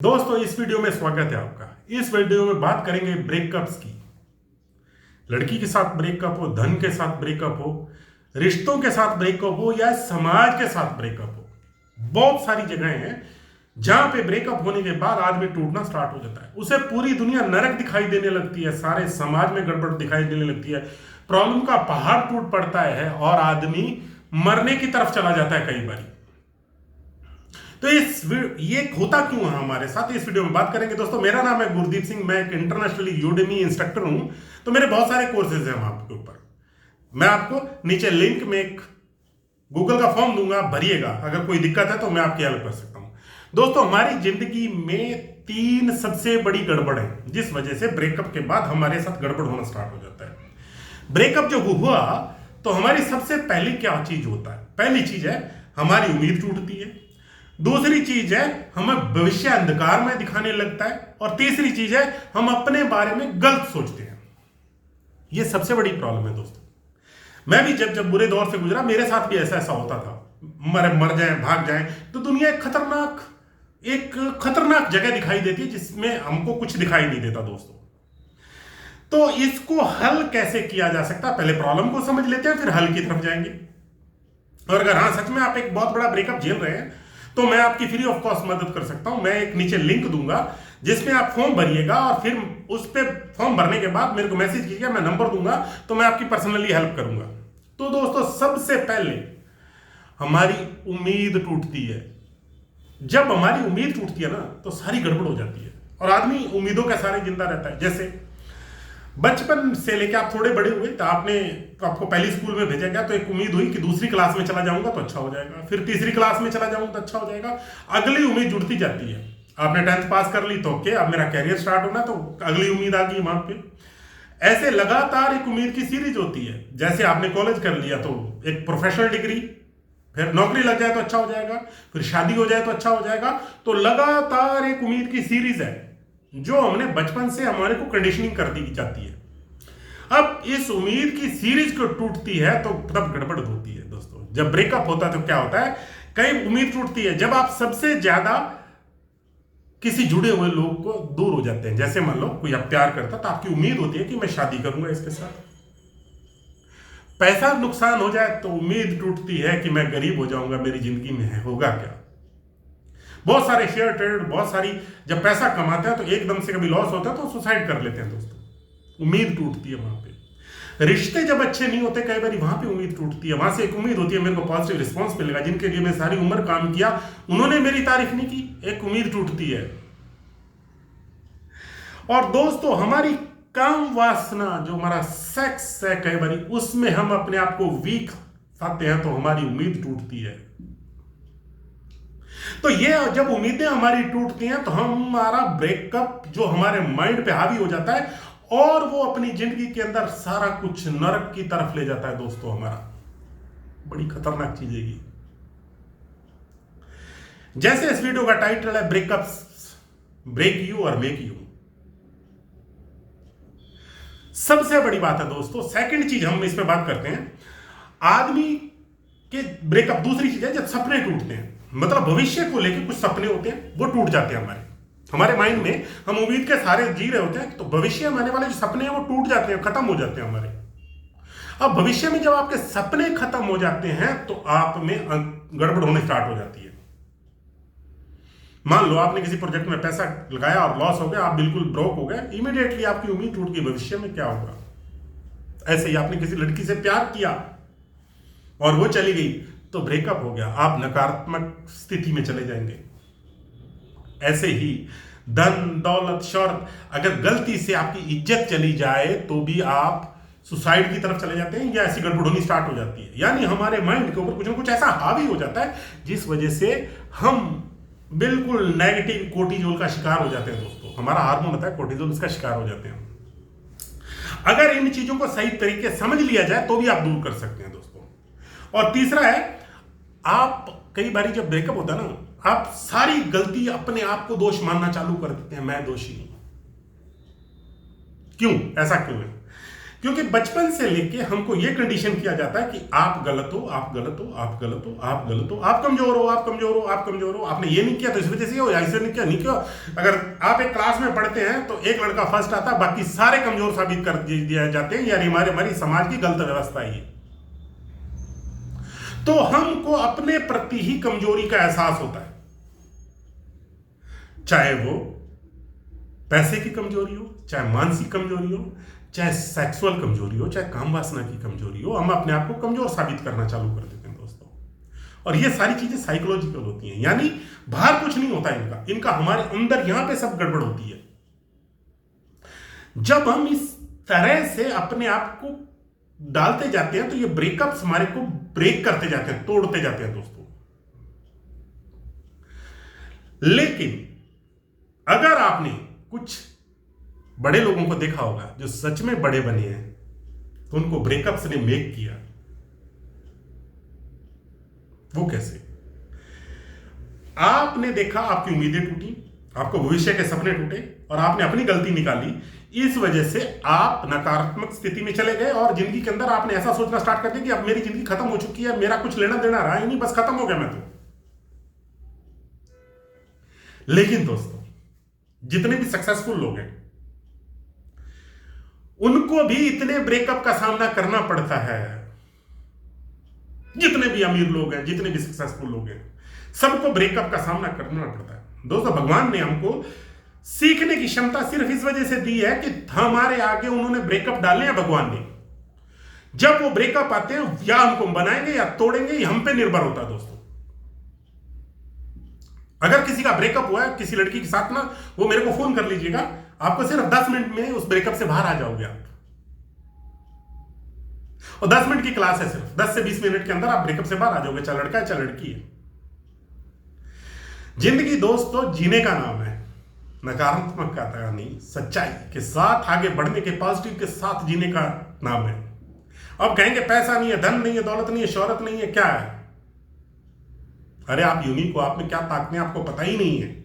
दोस्तों इस वीडियो में स्वागत है आपका। इस वीडियो में बात करेंगे ब्रेकअप्स की। लड़की के साथ ब्रेकअप हो, धन के साथ ब्रेकअप हो, रिश्तों के साथ ब्रेकअप हो या समाज के साथ ब्रेकअप हो, बहुत सारी जगहें हैं जहां पे ब्रेकअप होने के बाद आदमी टूटना स्टार्ट हो जाता है। उसे पूरी दुनिया नरक दिखाई देने लगती है, सारे समाज में गड़बड़ दिखाई देने लगती है, प्रॉब्लम का पहाड़ टूट पड़ता है और आदमी मरने की तरफ चला जाता है कई बार। तो ये होता क्यों है हमारे साथ, इस वीडियो में बात करेंगे। दोस्तों मेरा नाम है गुरदीप सिंह, मैं एक इंटरनेशनली यूडेमी इंस्ट्रक्टर हूं। तो मेरे बहुत सारे कोर्सेज हैं वहां के ऊपर। मैं आपको नीचे लिंक में एक गूगल का फॉर्म दूंगा, भरिएगा। अगर कोई दिक्कत है तो मैं आपकी हेल्प कर सकता हूं। दोस्तों हमारी जिंदगी में 3 सबसे बड़ी गड़बड़ है जिस वजह से ब्रेकअप के बाद हमारे साथ गड़बड़ होना स्टार्ट हो जाता है। ब्रेकअप जब हुआ तो हमारी सबसे पहली क्या चीज होता है? पहली चीज है हमारी उम्मीद टूटती है, दूसरी चीज है हमें भविष्य अंधकार में दिखाने लगता है, और तीसरी चीज है हम अपने बारे में गलत सोचते हैं। यह सबसे बड़ी प्रॉब्लम है दोस्तों। मैं भी जब बुरे दौर से गुजरा, मेरे साथ भी ऐसा होता था। मर जाए, भाग जाए, तो दुनिया एक खतरनाक जगह दिखाई देती है जिसमें हमको कुछ दिखाई नहीं देता दोस्तों। तो इसको हल कैसे किया जा सकता है? पहले प्रॉब्लम को समझ लेते हैं, फिर हल की तरफ जाएंगे। और अगर हाँ सच में आप एक बहुत बड़ा ब्रेकअप झेल रहे हैं तो मैं आपकी फ्री ऑफ कॉस्ट मदद कर सकता हूं। मैं एक नीचे लिंक दूंगा जिसमें आप फॉर्म भरिएगा, और फिर उस पे फॉर्म भरने के बाद मेरे को मैसेज कीजिएगा, मैं नंबर दूंगा, तो मैं आपकी पर्सनली हेल्प करूंगा। तो दोस्तों सबसे पहले हमारी उम्मीद टूटती है। जब हमारी उम्मीद टूटती है ना तो सारी गड़बड़ हो जाती है और आदमी उम्मीदों के सारे जिंदा रहता है। जैसे बचपन से लेकर आप थोड़े बड़े हुए तो आपको पहली स्कूल में भेजा गया तो एक उम्मीद हुई कि दूसरी क्लास में चला जाऊंगा तो अच्छा हो जाएगा, फिर तीसरी क्लास में चला जाऊंगा तो अच्छा हो जाएगा। अगली उम्मीद जुड़ती जाती है। आपने 10th पास कर ली तो ओके, अब मेरा कैरियर स्टार्ट होना, तो अगली उम्मीद आ गई वहां पे। ऐसे लगातार एक उम्मीद की सीरीज होती है। जैसे आपने कॉलेज कर लिया तो एक प्रोफेशनल डिग्री, फिर नौकरी लग जाए तो अच्छा हो जाएगा, फिर शादी हो जाए तो अच्छा हो जाएगा। तो लगातार एक उम्मीद की सीरीज है जो हमने बचपन से हमारे को कंडीशनिंग कर दी जाती है। अब इस उम्मीद की सीरीज को टूटती है तो तब गड़बड़ होती है दोस्तों। जब ब्रेकअप होता है तो क्या होता है, कई उम्मीद टूटती है जब आप सबसे ज्यादा किसी जुड़े हुए लोग को दूर हो जाते हैं। जैसे मान लो कोई आप प्यार करता तो आपकी उम्मीद होती है कि मैं शादी करूंगा इसके साथ। पैसा नुकसान हो जाए तो उम्मीद टूटती है कि मैं गरीब हो जाऊंगा, मेरी जिंदगी में होगा क्या। बहुत सारे शेयर ट्रेडर, बहुत सारी जब पैसा कमाते हैं तो एकदम से कभी लॉस होता है तो सुसाइड कर लेते हैं दोस्तों। उम्मीद टूटती है वहां पे। रिश्ते जब अच्छे नहीं होते कई बार वहां पे उम्मीद टूटती है। वहां से एक उम्मीद होती है मेरे को पॉजिटिव रिस्पांस मिलेगा, जिनके लिए मैं सारी उम्र काम किया उन्होंने मेरी तारीफ नहीं की, एक उम्मीद टूटती है। और दोस्तों हमारी काम वासना जो हमारा सेक्स है कई बार उसमें हम अपने आप को वीक पाते हैं तो हमारी उम्मीद टूटती है। तो ये जब उम्मीदें हमारी टूटती हैं तो हमारा ब्रेकअप जो हमारे माइंड पे हावी हो जाता है और वो अपनी जिंदगी के अंदर सारा कुछ नरक की तरफ ले जाता है दोस्तों। हमारा बड़ी खतरनाक चीज है ये। जैसे इस वीडियो का टाइटल है ब्रेकअप्स ब्रेक यू और मेक यू। सबसे बड़ी बात है दोस्तों, सेकंड चीज हम इसमें बात करते हैं आदमी के ब्रेकअप। दूसरी चीज है जब सपने टूटते हैं, मतलब भविष्य को लेकर कुछ सपने होते हैं वो टूट जाते हैं हमारे माइंड में। हम उम्मीद के सारे जी रहे होते हैं तो भविष्य में आने वाले जो सपने हैं वो टूट जाते हैं, खत्म हो जाते हैं हमारे। अब भविष्य में जब आपके सपने खत्म हो जाते हैं तो आप में गड़बड़ होने स्टार्ट हो जाती है। मान लो आपने किसी प्रोजेक्ट में पैसा लगाया और लॉस हो गया, आप बिल्कुल ब्रोक हो गए, इमीडिएटली आपकी उम्मीद टूट गई भविष्य में क्या होगा। ऐसे ही आपने किसी लड़की से प्यार किया और वो चली गई तो ब्रेकअप हो गया, आप नकारात्मक स्थिति में चले जाएंगे। ऐसे ही धन दौलत शौहरत, अगर गलती से आपकी इज्जत चली जाए तो भी आप सुसाइड की तरफ चले जाते हैं या ऐसी गड़बड़ होनी स्टार्ट हो जाती है। यानी हमारे माइंड के ऊपर कुछ ना कुछ ऐसा हावी हो जाता है जिस वजह से हम बिल्कुल नेगेटिव कोर्टिजोल का शिकार हो जाते हैं दोस्तों। हमारा हार्मोन होता है कोर्टिजोल, इसका शिकार हो जाते हैं। अगर इन चीजों को सही तरीके समझ लिया जाए तो भी आप दूर कर सकते हैं दोस्तों। और तीसरा है, आप कई बार जब ब्रेकअप होता है ना, आप सारी गलती अपने आप को दोष मानना चालू कर देते हैं, मैं दोषी हूं। क्यों? ऐसा क्यों है? क्योंकि बचपन से लेके हमको यह कंडीशन किया जाता है कि आप गलत हो, आप गलत हो, आप गलत हो, आप गलत हो, आप कमजोर हो, आप कमजोर हो, आप कमजोर हो, आपने ये नहीं किया तो इस वजह से हो, या इसे नहीं किया नहीं किया। अगर आप एक क्लास में पढ़ते हैं तो एक लड़का फर्स्ट आता है, बाकी सारे कमजोर साबित कर दिए जाते हैं, यानी हमारी समाज की गलत व्यवस्था है। तो हमको अपने प्रति ही कमजोरी का एहसास होता है, चाहे वो पैसे की कमजोरी हो, चाहे मानसिक कमजोरी हो, चाहे सेक्सुअल कमजोरी हो, चाहे काम वासना की कमजोरी हो, हम अपने आप को कमजोर साबित करना चालू कर देते हैं दोस्तों। और ये सारी चीजें साइकोलॉजिकल होती हैं, यानी बाहर कुछ नहीं होता इनका हमारे अंदर यहां पे सब गड़बड़ होती है। जब हम इस तरह से अपने आप को डालते जाते हैं तो ये ब्रेकअप्स हमारे को ब्रेक करते जाते हैं, तोड़ते जाते हैं दोस्तों। लेकिन अगर आपने कुछ बड़े लोगों को देखा होगा जो सच में बड़े बने हैं, तो उनको ब्रेकअप्स ने मेक किया। वो कैसे? आपने देखा आपकी उम्मीदें टूटी, आपको भविष्य के सपने टूटे और आपने अपनी गलती निकाली। इस वजह से आप नकारात्मक स्थिति में चले गए और जिंदगी के अंदर आपने ऐसा सोचना स्टार्ट कर दिया कि अब मेरी जिंदगी खत्म हो चुकी है, मेरा कुछ लेना देना रहा ही नहीं, बस खत्म हो गया मैं तो। लेकिन दोस्तों, जितने भी सक्सेसफुल लोग हैं उनको भी इतने ब्रेकअप का सामना करना पड़ता है। जितने भी अमीर लोग हैं, जितने भी सक्सेसफुल लोग हैं, सबको ब्रेकअप का सामना करना पड़ता है दोस्तों। भगवान ने हमको सीखने की क्षमता सिर्फ इस वजह से दी है कि हमारे आगे उन्होंने ब्रेकअप डाले हैं भगवान ने। जब वो ब्रेकअप आते हैं, या हमको बनाएंगे या तोड़ेंगे, ये हम पे निर्भर होता है दोस्तों। अगर किसी का ब्रेकअप हुआ है किसी लड़की के साथ ना, वो मेरे को फोन कर लीजिएगा, आपको सिर्फ 10 मिनट में उस ब्रेकअप से बाहर आ जाओगे आप। और 10 मिनट की क्लास है, सिर्फ 10 से 20 मिनट के अंदर आप ब्रेकअप से बाहर आ जाओगे, चाहे लड़का है चाहे लड़की है। जिंदगी दोस्तों जीने का नाम है, नकारात्मक का नहीं, सच्चाई के साथ आगे बढ़ने के, पॉजिटिव के साथ जीने का नाम है। अब कहेंगे पैसा नहीं है, धन नहीं है, दौलत नहीं है, शोहरत नहीं है, क्या है? अरे आप यूनिक हो, आप में क्या ताकत है आपको पता ही नहीं है।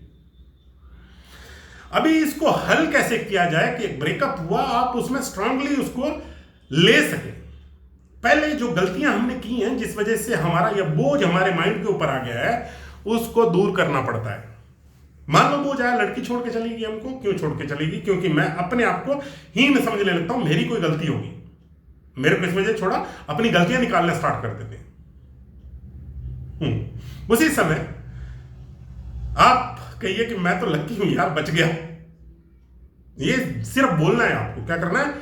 अभी इसको हल कैसे किया जाए कि एक ब्रेकअप हुआ, आप उसमें स्ट्रांगली उसको ले सके। पहले जो गलतियां हमने की हैं, जिस वजह से हमारा यह बोझ हमारे माइंड के ऊपर आ गया है, उसको दूर करना पड़ता है। मान लो बोझ आया, लड़की छोड़ के चलेगी हमको। क्यों छोड़ के चलेगी? क्योंकि मैं अपने आप को हीन समझने लगता हूं, मेरी कोई गलती होगी, मेरे को इस वजह छोड़ा, अपनी गलतियां निकालना स्टार्ट कर देते हैं। उसी समय आप कहिए कि मैं तो लक्की हूं यार, बच गया। ये सिर्फ बोलना है, आपको क्या करना है,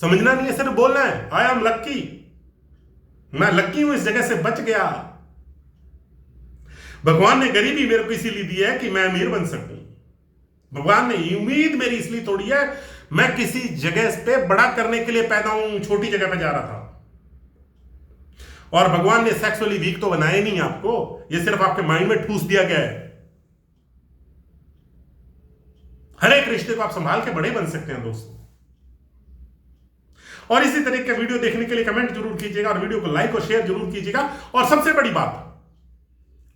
समझना नहीं है, सिर्फ बोलना है, आई एम लक्की, मैं लक्की हूं, इस जगह से बच गया। भगवान ने गरीबी मेरे को इसीलिए दी है कि मैं अमीर बन सकूं। भगवान ने उम्मीद मेरी इसलिए तोड़ी है, मैं किसी जगह पे बड़ा करने के लिए पैदा हूं, छोटी जगह पे जा रहा था। और भगवान ने सेक्सुअली वीक तो बनाया नहीं आपको, ये सिर्फ आपके माइंड में ठूस दिया गया है। हर एक रिश्ते को आप संभाल के बड़े बन सकते हैं दोस्तों। और इसी तरह के वीडियो देखने के लिए कमेंट जरूर कीजिएगा और वीडियो को लाइक और शेयर जरूर कीजिएगा। और सबसे बड़ी बात,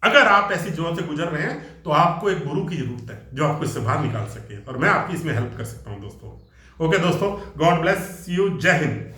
अगर आप ऐसी जोन से गुजर रहे हैं तो आपको एक गुरु की जरूरत है जो आपको इससे बाहर निकाल सके, और मैं आपकी इसमें हेल्प कर सकता हूं दोस्तों। ओके दोस्तों, गॉड ब्लेस यू, जय हिंद।